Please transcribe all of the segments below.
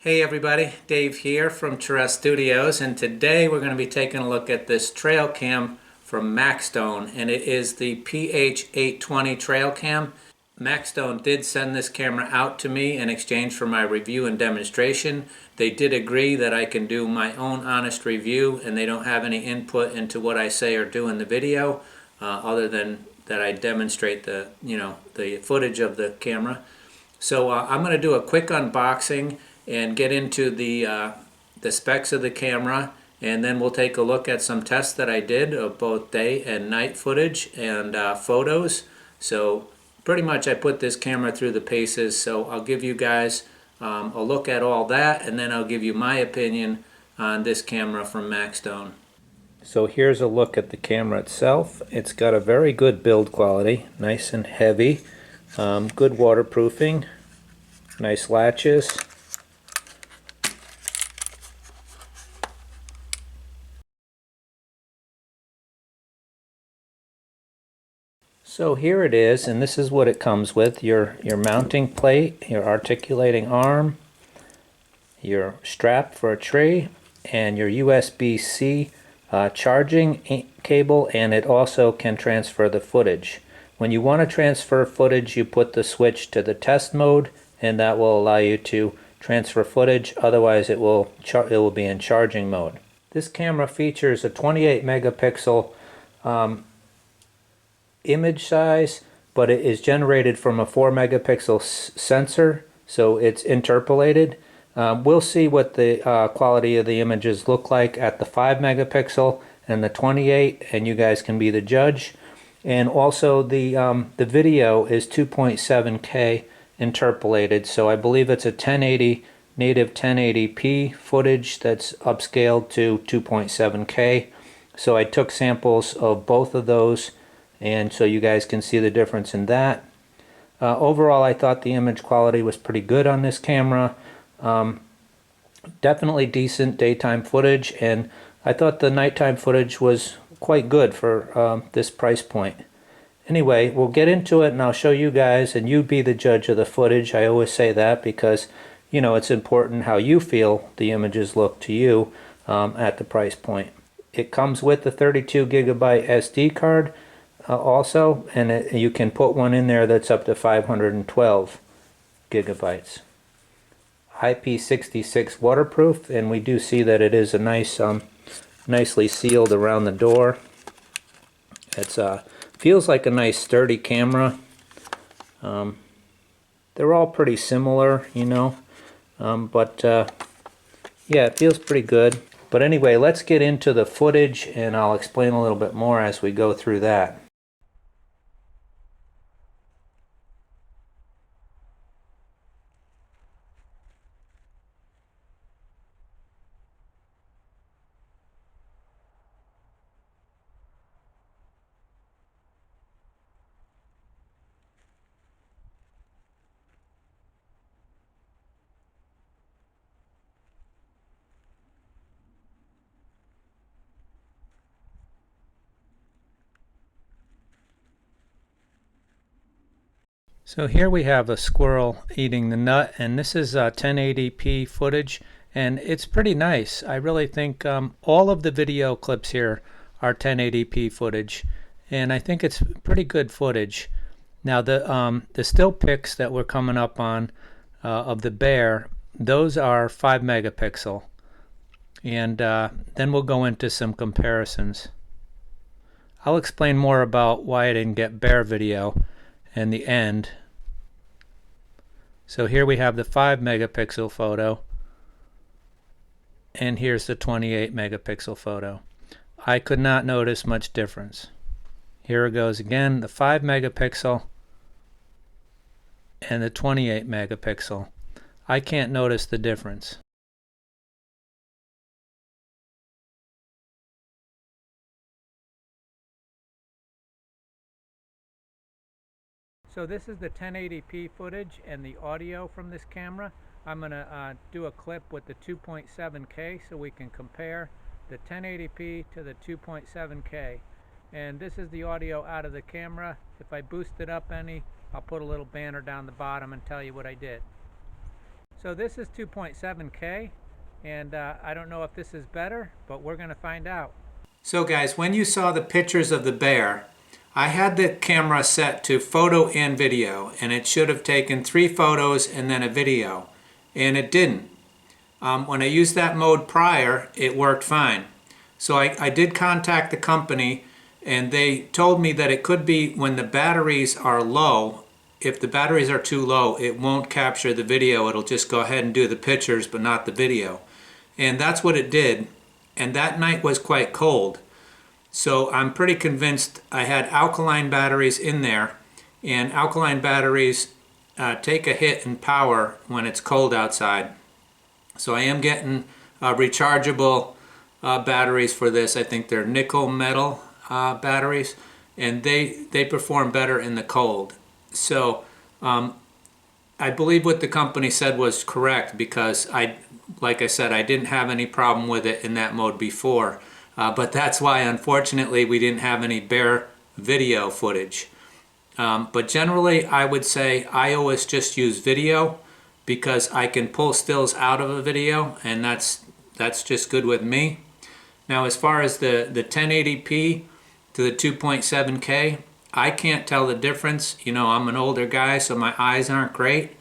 Hey everybody, Dave here from Charest Studios, and today we're going to be taking a look at this trail cam from Maxdone, and it is the PH820 trail cam. Maxdone did send this camera out to me in exchange for my review and demonstration. They did agree that I can do my own honest review, and they don't have any input into what I say or do in the video, other than that I demonstrate the footage of the camera. So I'm going to do a quick unboxing and get into the specs of the camera, and then we'll take a look at some tests that I did of both day and night footage and photos. So pretty much I put this camera through the paces, so I'll give you guys a look at all that, and then I'll give you my opinion on this camera from Maxdone. So here's a look at the camera itself. It's got a very good build quality, nice and heavy, good waterproofing, nice latches. So here it is, and this is what it comes with: your mounting plate, your articulating arm, your strap for a tree, and your USB-C charging cable, and it also can transfer the footage. When you want to transfer footage, you put the switch to the test mode, and that will allow you to transfer footage. Otherwise it will be in charging mode. This camera features a 28 megapixel image size, but it is generated from a 4 megapixel sensor, so it's interpolated. We'll see what the quality of the images look like at the 5 megapixel and the 28, and you guys can be the judge. And also the video is 2.7K interpolated, so I believe it's a 1080 native 1080p footage that's upscaled to 2.7K. So I took samples of both of those, and so you guys can see the difference in that. Overall, I thought the image quality was pretty good on this camera. Definitely decent daytime footage, and I thought the nighttime footage was quite good for this price point. Anyway, we'll get into it and I'll show you guys, and you be the judge of the footage. I always say that because, you know, it's important how you feel the images look to you at the price point. It comes with the 32 gigabyte SD card also, and you can put one in there that's up to 512 gigabytes. IP66 waterproof, and we do see that it is a nice, nicely sealed around the door. It's feels like a nice sturdy camera. They're all pretty similar, you know, but yeah, it feels pretty good. But anyway, let's get into the footage, and I'll explain a little bit more as we go through that. So here we have a squirrel eating the nut, and this is 1080p footage, and it's pretty nice. I really think all of the video clips here are 1080p footage, and I think it's pretty good footage. Now the still pics that we're coming up on of the bear, those are 5 megapixel, and then we'll go into some comparisons. I'll explain more about why I didn't get bear video in the end. So here we have the 5 megapixel photo, and here's the 28 megapixel photo. I could not notice much difference. Here it goes again, the 5 megapixel and the 28 megapixel. I can't notice the difference. So this is the 1080p footage and the audio from this camera. I'm going to do a clip with the 2.7K so we can compare the 1080p to the 2.7K. And this is the audio out of the camera. If I boost it up any, I'll put a little banner down the bottom and tell you what I did. So this is 2.7K, and I don't know if this is better, but we're going to find out. So guys, when you saw the pictures of the bear, I had the camera set to photo and video, and it should have taken 3 photos and then a video, and it didn't. When I used that mode prior, it worked fine. So I did contact the company, and they told me that it could be when the batteries are low. If the batteries are too low, it won't capture the video. It'll just go ahead and do the pictures, but not the video. And that's what it did. And that night was quite cold. So I'm pretty convinced I had alkaline batteries in there. And alkaline batteries take a hit in power when it's cold outside. So I am getting rechargeable batteries for this. I think they're nickel metal batteries. And they perform better in the cold. So I believe what the company said was correct, because like I said, I didn't have any problem with it in that mode before. But that's why, unfortunately, we didn't have any bear video footage. But generally, I would say I always just use video, because I can pull stills out of a video, and that's just good with me. Now, as far as the 1080p to the 2.7K, I can't tell the difference. You know, I'm an older guy, so my eyes aren't great,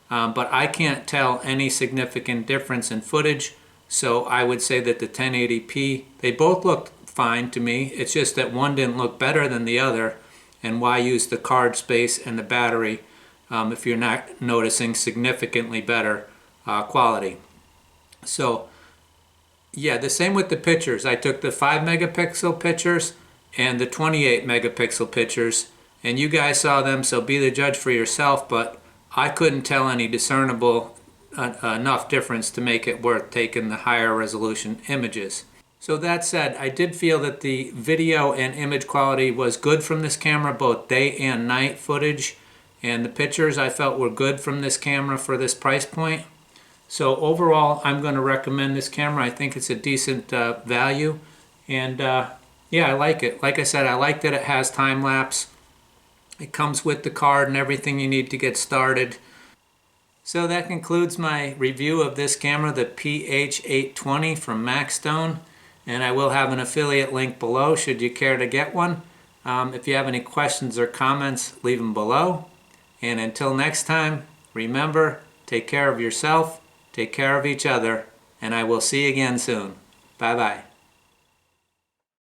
but I can't tell any significant difference in footage. So I would say that the 1080p, they both look fine to me. It's just that one didn't look better than the other, and why use the card space and the battery if you're not noticing significantly better quality. So yeah, the same with the pictures. I took the 5 megapixel pictures and the 28 megapixel pictures, and you guys saw them, so be the judge for yourself, but I couldn't tell any discernible enough difference to make it worth taking the higher resolution images. So that said, I did feel that the video and image quality was good from this camera, both day and night footage, and the pictures I felt were good from this camera for this price point. So overall, I'm going to recommend this camera. I think it's a decent value, and yeah, I like it. Like I said, I like that it has time lapse. It comes with the card and everything you need to get started. So that concludes my review of this camera, the PH820 from Maxdone. And I will have an affiliate link below should you care to get one. If you have any questions or comments, leave them below. And until next time, remember, take care of yourself, take care of each other, and I will see you again soon. Bye-bye.